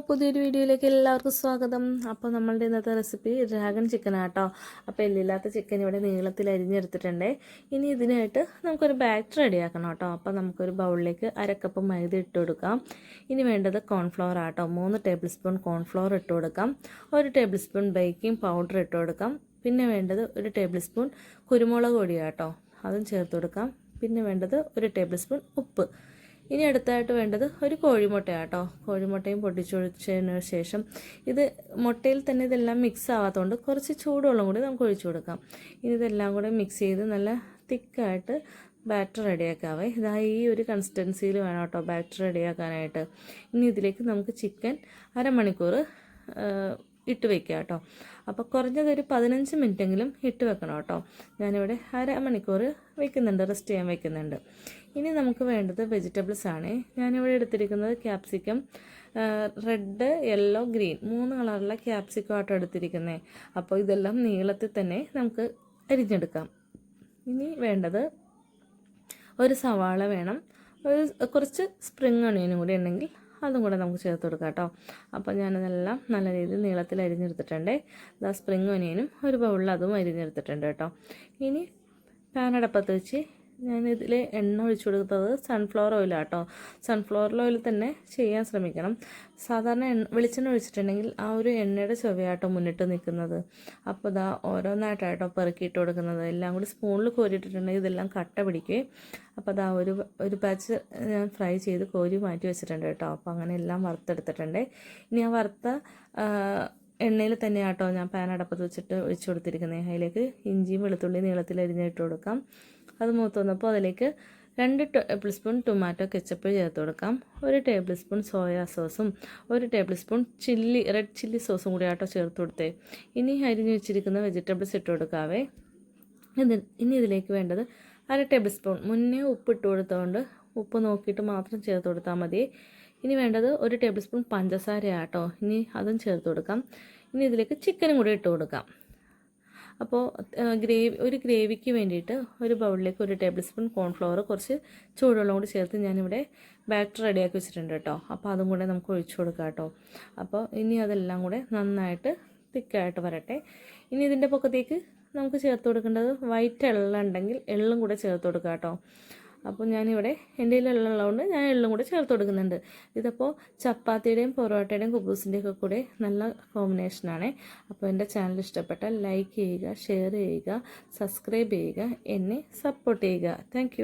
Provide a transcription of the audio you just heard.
പുതിയൊരു വീഡിയോയിലേക്ക് എല്ലാവർക്കും സ്വാഗതം. അപ്പോൾ നമ്മളുടെ ഇന്നത്തെ റെസിപ്പി ഡ്രാഗൺ ചിക്കൻ ആട്ടോ. അപ്പോൾ എല്ലില്ലാത്ത ചിക്കൻ ഇവിടെ നീളത്തിൽ അരിഞ്ഞെടുത്തിട്ടുണ്ട്. ഇനി ഇതിനായിട്ട് നമുക്കൊരു ബാറ്റർ റെഡിയാക്കണം കേട്ടോ. അപ്പോൾ നമുക്കൊരു ബൗളിലേക്ക് 1/2 കപ്പ് മൈദ ഇട്ട് കൊടുക്കാം. ഇനി വേണ്ടത് കോൺഫ്ലവർ ആട്ടോ. 3 ടേബിൾ സ്പൂൺ കോൺഫ്ലവർ ഇട്ട് കൊടുക്കാം. 1 ടേബിൾ സ്പൂൺ ബേക്കിംഗ് പൗഡർ ഇട്ട് കൊടുക്കാം. പിന്നെ വേണ്ടത് 1 ടേബിൾ സ്പൂൺ കുരുമുളക് പൊടി ആട്ടോ, അതും ചേർത്ത് കൊടുക്കാം. പിന്നെ വേണ്ടത് 1 ടേബിൾ സ്പൂൺ ഉപ്പ്. ഇനി അടുത്തായിട്ട് വേണ്ടത് ഒരു കോഴിമുട്ടയാട്ടോ. കോഴിമുട്ടയും പൊട്ടിച്ചൊഴിച്ചതിന് ശേഷം ഇത് മുട്ടയിൽ തന്നെ ഇതെല്ലാം മിക്സ് ആവാത്തതുകൊണ്ട് കുറച്ച് ചൂടുവെള്ളം കൂടി നമുക്ക് ഒഴിച്ചു കൊടുക്കാം. ഇനി ഇതെല്ലാം കൂടെ മിക്സ് ചെയ്ത് നല്ല തിക്കായിട്ട് ബാറ്റർ റെഡിയാക്കാവേ. ഇതാ ഈ ഒരു കൺസിസ്റ്റൻസിയിൽ വേണം കേട്ടോ ബാറ്റർ റെഡിയാക്കാനായിട്ട്. ഇനി ഇതിലേക്ക് നമുക്ക് ചിക്കൻ അരമണിക്കൂർ ഇട്ട് വെക്കുക കേട്ടോ. അപ്പോൾ കുറഞ്ഞതൊരു 15 മിനിറ്റെങ്കിലും ഇട്ട് വെക്കണം കേട്ടോ. ഞാനിവിടെ അരമണിക്കൂർ വെക്കുന്നുണ്ട്, റെസ്റ്റ് ചെയ്യാൻ വെക്കുന്നുണ്ട്. ഇനി നമുക്ക് വേണ്ടത് വെജിറ്റബിൾസ് ആണ്. ഞാനിവിടെ എടുത്തിരിക്കുന്നത് ക്യാപ്സിക്കം, റെഡ്, യെല്ലോ, ഗ്രീൻ 3 കളറുള്ള ക്യാപ്സിക്കം ആട്ടോ എടുത്തിരിക്കുന്നത്. അപ്പോൾ ഇതെല്ലാം നീളത്തിൽ തന്നെ നമുക്ക് അരിഞ്ഞെടുക്കാം. ഇനി വേണ്ടത് ഒരു സവാള വേണം, കുറച്ച് സ്പ്രിംഗ് ഒണിയനും കൂടി ഉണ്ടെങ്കിൽ അതും കൂടെ നമുക്ക് ചേർത്ത് കൊടുക്കാം കേട്ടോ. അപ്പോൾ ഞാനതെല്ലാം നല്ല രീതിയിൽ നീളത്തിൽ അരിഞ്ഞെടുത്തിട്ടുണ്ട്. സ്പ്രിംഗ് ഒനിയനും ഒരു ബൗളിൽ അതും അരിഞ്ഞെടുത്തിട്ടുണ്ട് കേട്ടോ. ഇനി പാൻ അടുപ്പത്ത് വെച്ച് ഞാനിതിൽ എണ്ണ ഒഴിച്ചു കൊടുത്തത് സൺഫ്ലവർ ഓയിലാട്ടോ. സൺഫ്ലവർ ഓയിൽ തന്നെ ചെയ്യാൻ ശ്രമിക്കണം. സാധാരണ വെളിച്ചെണ്ണ ഒഴിച്ചിട്ടുണ്ടെങ്കിൽ ആ ഒരു എണ്ണയുടെ ചുവയാട്ടോ മുന്നിട്ട് നിൽക്കുന്നത്. അപ്പോൾ ഇതാ ഓരോന്നായിട്ടാട്ടോ പെറുക്കിയിട്ട് കൊടുക്കുന്നത്. എല്ലാം കൂടി സ്പൂണിൽ കോരിയിട്ടിട്ടുണ്ടെങ്കിൽ ഇതെല്ലാം കട്ട പിടിക്കുകയും. അപ്പോൾ അതാ ഒരു ബാച്ച് ഞാൻ ഫ്രൈ ചെയ്ത് കോരി മാറ്റി വെച്ചിട്ടുണ്ട് കേട്ടോ. അപ്പോൾ അങ്ങനെ എല്ലാം വറുത്തെടുത്തിട്ടുണ്ട്. ഇനി ആ വറുത്ത എണ്ണയിൽ തന്നെ ആട്ടോ ഞാൻ പാൻ അടുപ്പത്ത് വെച്ചിട്ട് ഒഴിച്ചു കൊടുത്തിരിക്കുന്നത്. അതിലേക്ക് ഇഞ്ചിയും വെളുത്തുള്ളിയും നീളത്തിൽ അരിഞ്ഞിട്ട് കൊടുക്കാം. അത് മൂത്ത് വന്നപ്പോൾ അതിലേക്ക് 2 ടേബിൾ സ്പൂൺ ടൊമാറ്റോ കെച്ചപ്പ് ചേർത്ത് കൊടുക്കാം. 1 ടേബിൾ സ്പൂൺ സോയാ സോസും 1 ടേബിൾ സ്പൂൺ റെഡ് ചില്ലി സോസും കൂടി ആട്ടോ ചേർത്ത് കൊടുത്തേ. ഇനി അരിഞ്ഞു വെച്ചിരിക്കുന്ന വെജിറ്റബിൾസ് ഇട്ട് കൊടുക്കാവേ. ഇനി ഇതിലേക്ക് വേണ്ടത് 1/2 ടേബിൾ സ്പൂൺ, മുന്നേ ഉപ്പ് ഇട്ട് കൊടുത്തതുകൊണ്ട് ഉപ്പ് നോക്കിയിട്ട് മാത്രം ചേർത്ത് കൊടുത്താൽ മതി. ഇനി വേണ്ടത് 1 ടേബിൾ സ്പൂൺ പഞ്ചസാര ആട്ടോ. ഇനി അതും ചേർത്ത് കൊടുക്കാം. ഇനി ഇതിലേക്ക് ചിക്കനും കൂടി ഇട്ട് കൊടുക്കാം. അപ്പോൾ ഒരു ഗ്രേവിക്ക് വേണ്ടിയിട്ട് ഒരു ബൗളിലേക്ക് 1 ടേബിൾ സ്പൂൺ കോൺഫ്ലവർ, കുറച്ച് ചൂടുവെള്ളം കൂടി ചേർത്ത് ഞാനിവിടെ ബാറ്റർ റെഡിയാക്കി വെച്ചിട്ടുണ്ട് കേട്ടോ. അപ്പോൾ അതും കൂടെ നമുക്ക് ഒഴിച്ചു കൊടുക്കാം കേട്ടോ. അപ്പോൾ ഇനി അതെല്ലാം കൂടെ നന്നായിട്ട് തിക്കായിട്ട് വരട്ടെ. ഇനി ഇതിൻ്റെ പൊക്കത്തേക്ക് നമുക്ക് ചേർത്ത് കൊടുക്കേണ്ടത് വൈറ്റ് എള്ള ഉണ്ടെങ്കിൽ എള്ളും കൂടെ ചേർത്ത് കൊടുക്കാം കേട്ടോ. അപ്പോൾ ഞാനിവിടെ എൻ്റെ കയ്യിൽ എള്ളുള്ളതുകൊണ്ട് ഞാൻ എള്ളും കൂടെ ചേർത്ത് കൊടുക്കുന്നുണ്ട്. ഇതിപ്പോൾ ചപ്പാത്തിയുടെയും പൊറോട്ടയുടെയും കുബൂസിൻ്റെയും ഒക്കെ കൂടെ നല്ല കോമ്പിനേഷനാണ്. അപ്പോൾ എൻ്റെ ചാനൽ ഇഷ്ടപ്പെട്ടാൽ ലൈക്ക് ചെയ്യുക, ഷെയർ ചെയ്യുക, സബ്സ്ക്രൈബ് ചെയ്യുക, എന്നെ സപ്പോർട്ട് ചെയ്യുക. താങ്ക്